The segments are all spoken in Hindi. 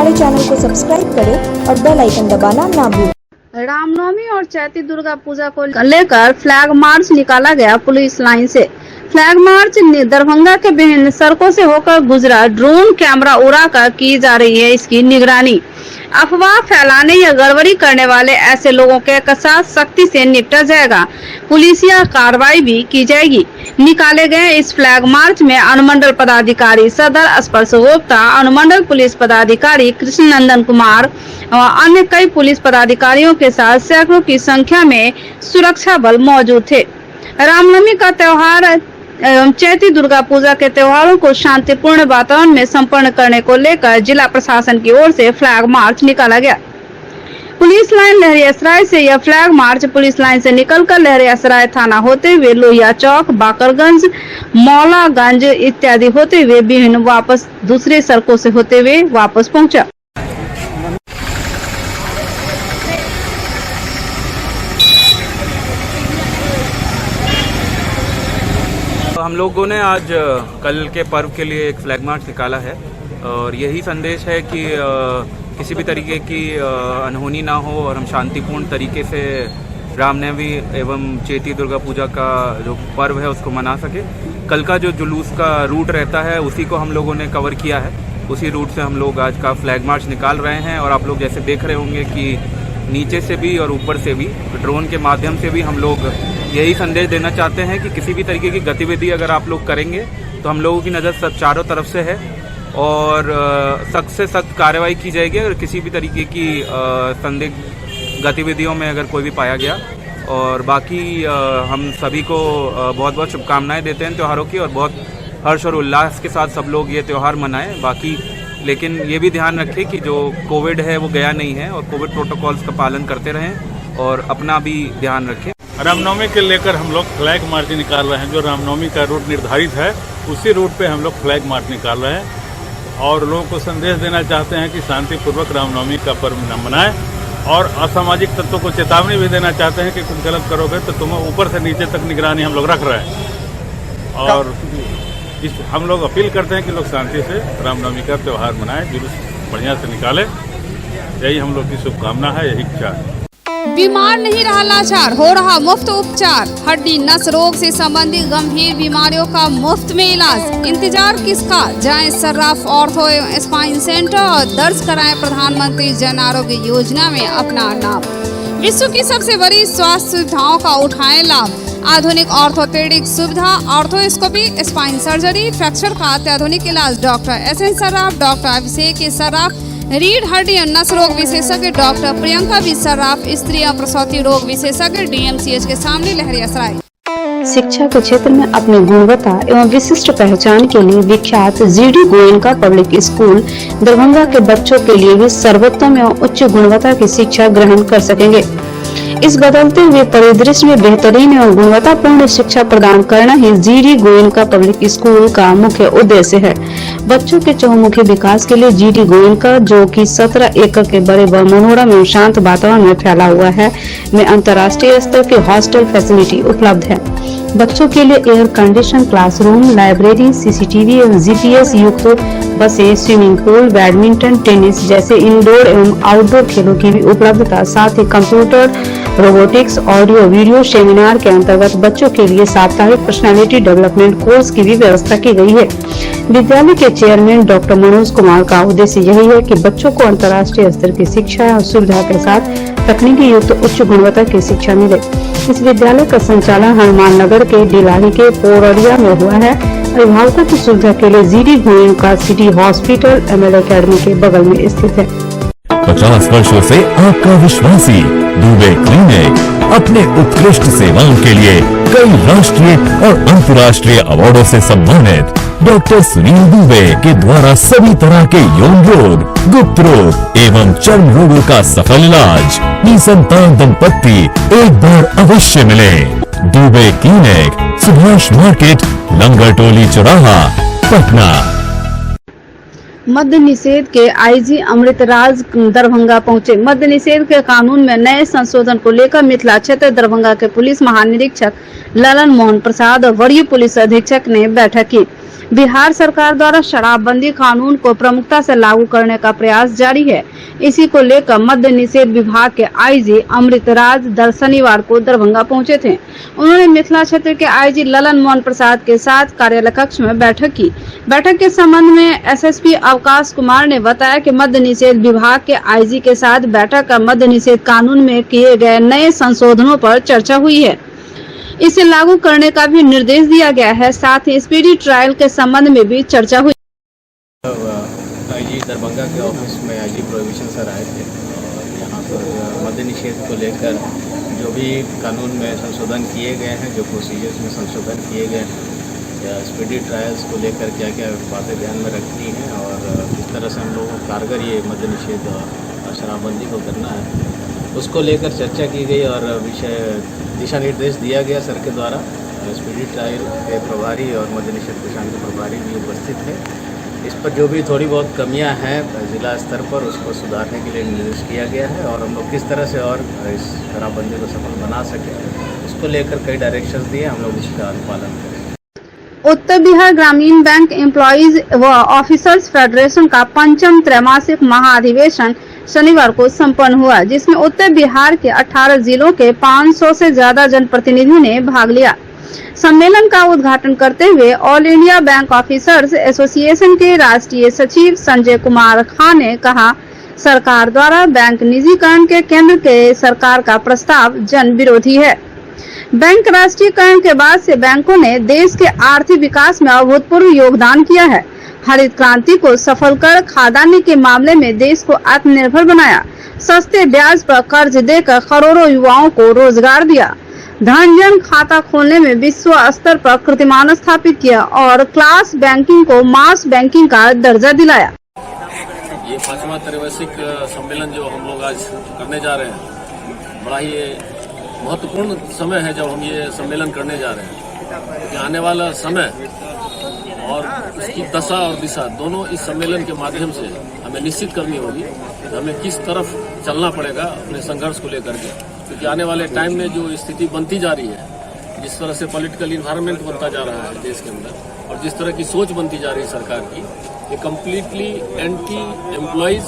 हमारे चैनल को सब्सक्राइब करें और बेल आइकन दबाना ना भूलें। रामनवमी और चैती दुर्गा पूजा को लेकर फ्लैग मार्च निकाला गया पुलिस लाइन से। फ्लैग मार्च दरभंगा के विभिन्न सड़कों से होकर गुजरा। ड्रोन कैमरा उड़ाकर की जा रही है इसकी निगरानी। अफवाह फैलाने या गड़बड़ी करने वाले ऐसे लोगों के साथ सख्ती से निपटा जाएगा। पुलिसिया कार्रवाई भी की जाएगी। निकाले गए इस फ्लैग मार्च में अनुमंडल पदाधिकारी सदर स्पर्श गुप्ता, अनुमंडल पुलिस पदाधिकारी कृष्ण नंदन कुमार और अन्य कई पुलिस पदाधिकारियों के साथ सैकड़ों की संख्या में सुरक्षा बल मौजूद थे। रामनवमी का त्योहार एवं चैती दुर्गा पूजा के त्योहारों को शांतिपूर्ण वातावरण में संपन्न करने को लेकर जिला प्रशासन की ओर से फ्लैग मार्च निकाला गया। पुलिस लाइन लहरियासराय से यह फ्लैग मार्च पुलिस लाइन से निकलकर लहरियासराय थाना होते हुए लोहिया चौक, बाकरगंज, मौलागंज इत्यादि होते हुए विभिन्न वापस दूसरे सड़कों से होते हुए वापस पहुंचा। हम लोगों ने आज कल के पर्व के लिए एक फ्लैग मार्च निकाला है और यही संदेश है कि किसी भी तरीके की अनहोनी ना हो और हम शांतिपूर्ण तरीके से रामनवमी एवं चैती दुर्गा पूजा का जो पर्व है उसको मना सके। कल का जो जुलूस का रूट रहता है उसी को हम लोगों ने कवर किया है। उसी रूट से हम लोग आज का फ्लैग मार्च निकाल रहे हैं और आप लोग जैसे देख रहे होंगे कि नीचे से भी और ऊपर से भी ड्रोन के माध्यम से भी हम लोग यही संदेश देना चाहते हैं कि किसी भी तरीके की गतिविधि अगर आप लोग करेंगे तो हम लोगों की नज़र चारों तरफ से है और सख्त से सख्त कार्रवाई की जाएगी अगर किसी भी तरीके की संदिग्ध गतिविधियों में अगर कोई भी पाया गया। और बाकी हम सभी को बहुत बहुत शुभकामनाएं देते हैं त्योहारों की और बहुत हर्ष और उल्लास के साथ सब लोग ये त्यौहार मनाएं। बाकी लेकिन ये भी ध्यान रखें कि जो कोविड है वो गया नहीं है और कोविड प्रोटोकॉल्स का पालन करते रहें और अपना भी ध्यान रखें। रामनवमी के लेकर हम लोग फ्लैग मार्च निकाल रहे हैं। जो रामनवमी का रूट निर्धारित है उसी रूट पे हम लोग फ्लैग मार्च निकाल रहे हैं और लोगों को संदेश देना चाहते हैं कि शांतिपूर्वक रामनवमी का पर्व न मनाएं और असामाजिक तत्वों को चेतावनी भी देना चाहते हैं कि कुछ गलत करोगे तो तुम्हें ऊपर से नीचे तक निगरानी हम लोग रख रहे हैं। और हम लोग अपील करते हैं कि लोग शांति से रामनवमी का त्यौहार मनाएं, जुलूस बढ़िया से निकालें। यही हम लोग की शुभकामना है, यही इच्छा है। बीमार नहीं रहा लाचार, हो रहा मुफ्त उपचार। हड्डी नस रोग से संबंधित गंभीर बीमारियों का मुफ्त में इलाज। इंतजार किसका, जाएं सर्राफ ऑर्थो एवं स्पाइन सेंटर और दर्ज कराएं प्रधानमंत्री जन आरोग्य योजना में अपना नाम। विश्व की सबसे बड़ी स्वास्थ्य सुविधाओं का उठाएं लाभ। आधुनिक ऑर्थोपेडिक सुविधा, ऑर्थोस्कोपी, स्पाइन सर्जरी, फ्रैक्चर का अत्याधुनिक इलाज। डॉक्टर SN सर्राफ, डॉक्टर अभिषेक सर्राफ, रीढ़ हड्डी और नस रोग विशेषज्ञ डॉक्टर प्रियंका बी सर्राफ, स्त्री और प्रसूति रोग विशेषज्ञ DMCH के सामने लहरियासराय। शिक्षा के क्षेत्र में अपनी गुणवत्ता एवं विशिष्ट पहचान के लिए विख्यात GD Goenka public school Darbhanga के बच्चों के लिए भी सर्वोत्तम एवं उच्च गुणवत्ता की शिक्षा ग्रहण कर सकेंगे। इस बदलते हुए परिदृश्य में बेहतरीन एवं गुणवत्तापूर्ण शिक्षा प्रदान करना ही GD गोयनका पब्लिक स्कूल का मुख्य उद्देश्य है। बच्चों के चहुमुखी विकास के लिए GD गोयनका, जो कि 17 एकड़ के बड़े व मनोरम एवं शांत वातावरण में फैला हुआ है, में अंतर्राष्ट्रीय स्तर की हॉस्टल फैसिलिटी उपलब्ध है। बच्चों के लिए air condition classroom, library, CCTV एवं GPS युक्त बसें, स्विमिंग पूल, बैडमिंटन, टेनिस जैसे इंडोर एवं आउटडोर खेलों की भी उपलब्धता, साथ ही computer, robotics, audio video seminar के अंतर्गत बच्चों के लिए साप्ताहिक पर्सनालिटी डेवलपमेंट कोर्स की भी व्यवस्था की गई है। विद्यालय के चेयरमैन डॉक्टर मनोज कुमार का उद्देश्य यही है कि बच्चों को अंतर्राष्ट्रीय स्तर की शिक्षा और सुविधा के साथ तकनीकी युक्त उच्च गुणवत्ता की शिक्षा मिले। इस विद्यालय का संचालन हनुमान नगर के डिलाही के पोररिया में हुआ है। अभिभावकों की सुविधा के लिए GD Goenka city hospital ML academy के बगल में स्थित है। 50 वर्षों से आपका विश्वासी दुबे क्लिनिक अपने उत्कृष्ट सेवाओं के लिए कई राष्ट्रीय और अंतर्राष्ट्रीय अवार्डों से सम्मानित डॉक्टर सुनील दुबे के द्वारा सभी तरह के यौन रोग, गुप्त रोग एवं चर्म रोगों का सफल इलाज। निसंतान दंपत्ति एक बार अवश्य मिले। दुबे क्लिनिक, सुभाष मार्केट, लंगर टोली चौराहा, पटना। मद्य निषेध के IG अमृतराज दरभंगा पहुंचे। मद्य निषेध के कानून में नए संशोधन को लेकर मिथिला क्षेत्र दरभंगा के पुलिस महानिरीक्षक ललन मोहन प्रसाद और वरीय पुलिस अधीक्षक ने बैठक की। बिहार सरकार द्वारा शराबबंदी कानून को प्रमुखता से लागू करने का प्रयास जारी है। इसी को लेकर मद्य निषेध विभाग के आईजी अमृतराज दर शनिवार को दरभंगा पहुंचे थे। उन्होंने मिथिला क्षेत्र के आईजी ललन मोहन प्रसाद के साथ कार्यालय कक्ष में बैठक की। बैठक के संबंध में एसएसपी अवकाश कुमार ने बताया कि मद्य निषेध विभाग के आईजी के साथ बैठक कर मद्य निषेध कानून में किए गए नए संशोधनों पर चर्चा हुई है। इसे लागू करने का भी निर्देश दिया गया है। साथ ही स्पीडी ट्रायल के संबंध में भी चर्चा हुई। आईजी दरभंगा के ऑफिस में आईजी प्रोहिबिशन सर आए थे और यहाँ पर मद्य निषेध को लेकर जो भी कानून में संशोधन किए गए हैं, जो प्रोसीजर्स में संशोधन किए गए हैं, या स्पीडी ट्रायल्स को लेकर क्या क्या बातें ध्यान में रखनी हैं और किस तरह से हम लोगों को कारगर ये मद्य निषेध और शराबबंदी को करना है, उसको लेकर चर्चा की गई और विषय दिशा निर्देश दिया गया सर के द्वारा। स्पीडी ट्रायल के प्रभारी और मद्य निषेध प्रशासन के प्रभारी भी उपस्थित थे। इस पर जो भी थोड़ी बहुत कमियां हैं जिला स्तर पर, उसको सुधारने के लिए निर्देश किया गया है और हम लोग किस तरह से और इस शराबबंदी को सफल बना सकें, उसको लेकर कई डायरेक्शंस दिए, हम लोग उसका अनुपालन करें। उत्तर बिहार ग्रामीण बैंक एम्प्लॉइज व ऑफिसर्स फेडरेशन का 5वां त्रैमासिक महाअधिवेशन शनिवार को संपन्न हुआ, जिसमें उत्तर बिहार के 18 जिलों के 500 से ज्यादा जनप्रतिनिधियों ने भाग लिया। सम्मेलन का उद्घाटन करते हुए all India bank officers association के राष्ट्रीय सचिव संजय कुमार खान ने कहा, सरकार द्वारा बैंक निजीकरण के केंद्र के सरकार का प्रस्ताव जन विरोधी है। बैंक राष्ट्रीयकरण के बाद से बैंकों ने देश के आर्थिक विकास में अभूतपूर्व योगदान किया है। हरित क्रांति को सफल कर खादानी के मामले में देश को आत्मनिर्भर बनाया, सस्ते ब्याज पर कर्ज देकर करोड़ों युवाओं को रोजगार दिया, धन खाता खोलने में विश्व स्तर पर कीर्तिमान स्थापित किया और क्लास बैंकिंग को मास बैंकिंग का दर्जा दिलाया। ये 5वां त्रैमासिक सम्मेलन जो हम लोग आज करने जा रहे हैं, बड़ा ही महत्वपूर्ण समय है जब हम ये सम्मेलन करने जा रहे हैं, क्योंकि आने वाला समय और उसकी दशा और दिशा दोनों इस सम्मेलन के माध्यम से हमें निश्चित करनी होगी। हमें किस तरफ चलना पड़ेगा अपने संघर्ष को लेकर के, क्योंकि आने वाले टाइम में जो स्थिति बनती जा रही है, जिस तरह से पॉलिटिकल इन्वायरमेंट बनता जा रहा है देश के अंदर और जिस तरह की सोच बनती जा रही है सरकार की, ये completely anti employees,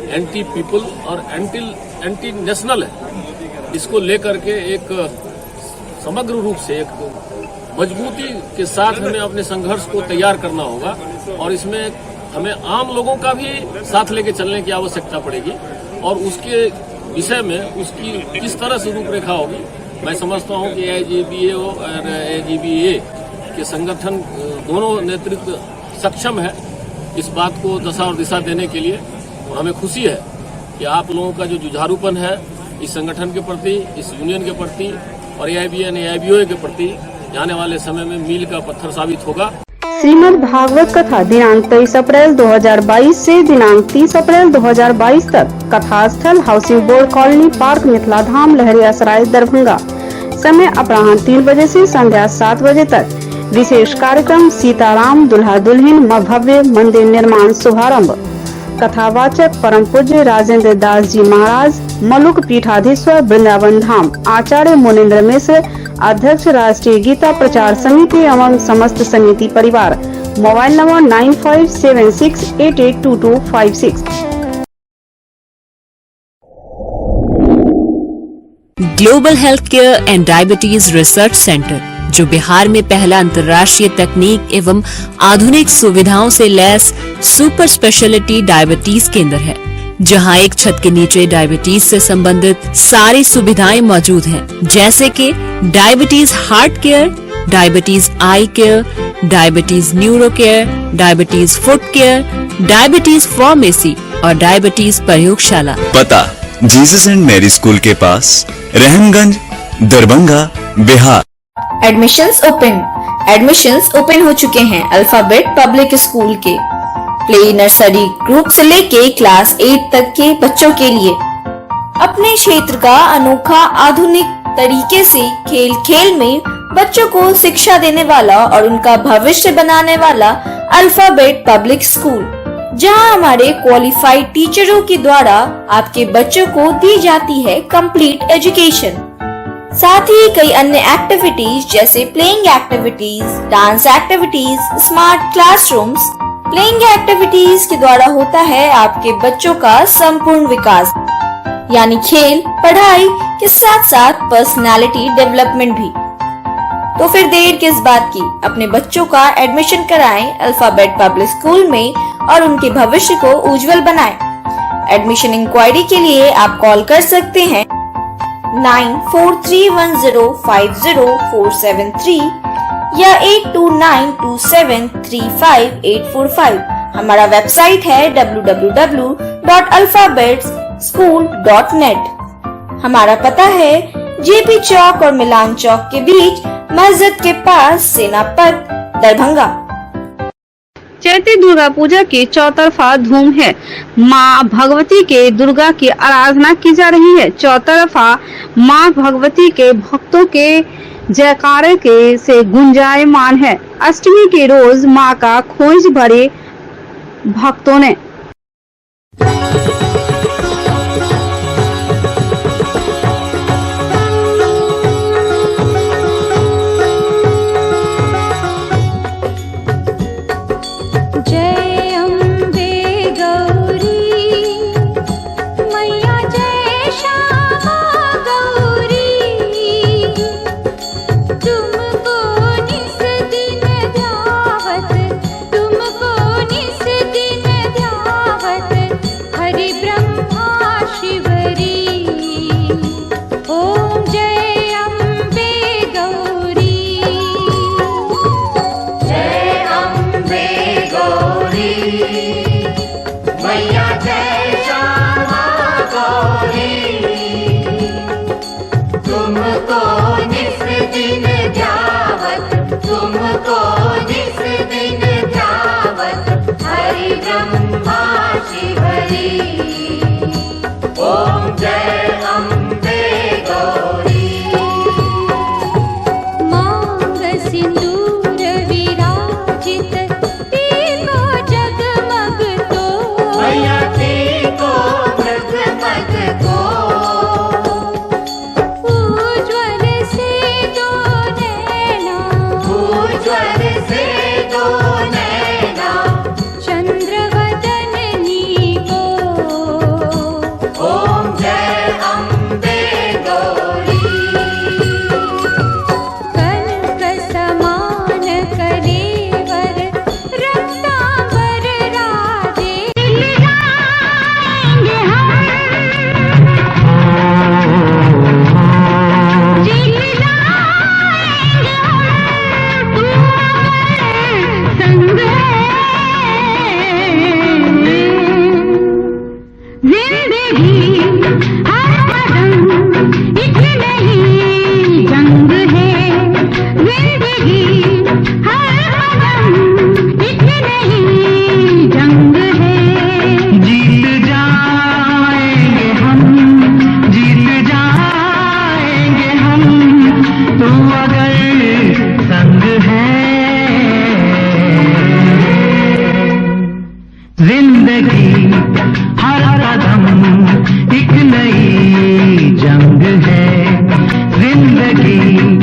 anti people और एंटी नेशनल है। इसको लेकर के एक समग्र रूप से एक मजबूती के साथ हमें अपने संघर्ष को तैयार करना होगा और इसमें हमें आम लोगों का भी साथ लेके चलने की आवश्यकता पड़ेगी और उसके विषय में उसकी किस तरह से रूपरेखा होगी। मैं समझता हूं कि AIGBA और AIGBA के संगठन दोनों नेतृत्व सक्षम है इस बात को दशा और दिशा देने के लिए। और हमें खुशी है कि आप लोगों का जो जुझारूपन है इस संगठन के प्रति, इस यूनियन के प्रति और AIBA और AIBOA के प्रति आने वाले समय में मील का पत्थर साबित होगा। श्रीमद् भागवत कथा दिनांक 23 अप्रैल 2022 से दिनांक 30 अप्रैल 2022 तक कथा स्थल housing board colony park Mithila Dham Laheria Sarai Darbhanga. समय अपराह्न 3 बजे से संध्या 7 बजे तक। विशेष कार्यक्रम सीताराम दुल्हा दुल्हन भव्य मंदिर निर्माण शुभारंभ। कथावाचक परम पूज्य राजेंद्र दास जी महाराज, मलुक पीठाधीश्वर वृंदावन धाम। आचार्य मुनीन्द्र मिश्र, अध्यक्ष राष्ट्रीय गीता प्रचार समिति एवं समस्त समिति परिवार। Mobile number 9576882256। Global health care and diabetes research centre, जो बिहार में पहला अंतर्राष्ट्रीय तकनीक एवं आधुनिक सुविधाओं से लैस सुपर स्पेशलिटी डायबिटीज केंद्र है, जहां एक छत के नीचे डायबिटीज से संबंधित सारी सुविधाएं मौजूद हैं, जैसे कि diabetes heart care, diabetes eye care, diabetes neuro care, diabetes foot care, diabetes pharmacy और डायबिटीज प्रयोगशाला। पता जीसस एंड मेरी स्कूल के पास, रहमगंज, दरभंगा, बिहार। एडमिशंस ओपन हो चुके हैं अल्फाबेट पब्लिक स्कूल के प्ले नर्सरी ग्रुप से लेके क्लास 8 तक के बच्चों के लिए। अपने क्षेत्र का अनोखा आधुनिक तरीके से खेल खेल में बच्चों को शिक्षा देने वाला और उनका भविष्य बनाने वाला अल्फाबेट पब्लिक स्कूल, जहां हमारे क्वालिफाइड टीचरों के द्वारा आपके बच्चों को दी जाती है कंप्लीट एजुकेशन। साथ ही कई अन्य एक्टिविटीज जैसे playing activities, dance activities, smart classrooms. Playing activities के द्वारा होता है आपके बच्चों का संपूर्ण विकास, यानी खेल, पढ़ाई के साथ साथ पर्सनालिटी डेवलपमेंट भी। तो फिर देर किस बात की, अपने बच्चों का एडमिशन कराएं अल्फाबेट पब्लिक स्कूल में और उनके भविष्य को उज्जवल बनाएं। एडमिशन इंक्वायरी के लिए आप कॉल कर सकते हैं 9431050473 या 8292735845। हमारा वेबसाइट है www.alphabetschool.net। हमारा पता है जेपी चौक और मिलान चौक के बीच, मस्जिद के पास, सेनापत, दरभंगा। चैती दुर्गा पूजा की चौतरफा धूम है। माँ भगवती के दुर्गा की आराधना की जा रही है। चौतरफा माँ भगवती के भक्तों के जयकारे के से गुंजायमान है। अष्टमी के रोज माँ का खोज भरे भक्तों ने जिंदगी हर कदम एक नई जंग है, जिंदगी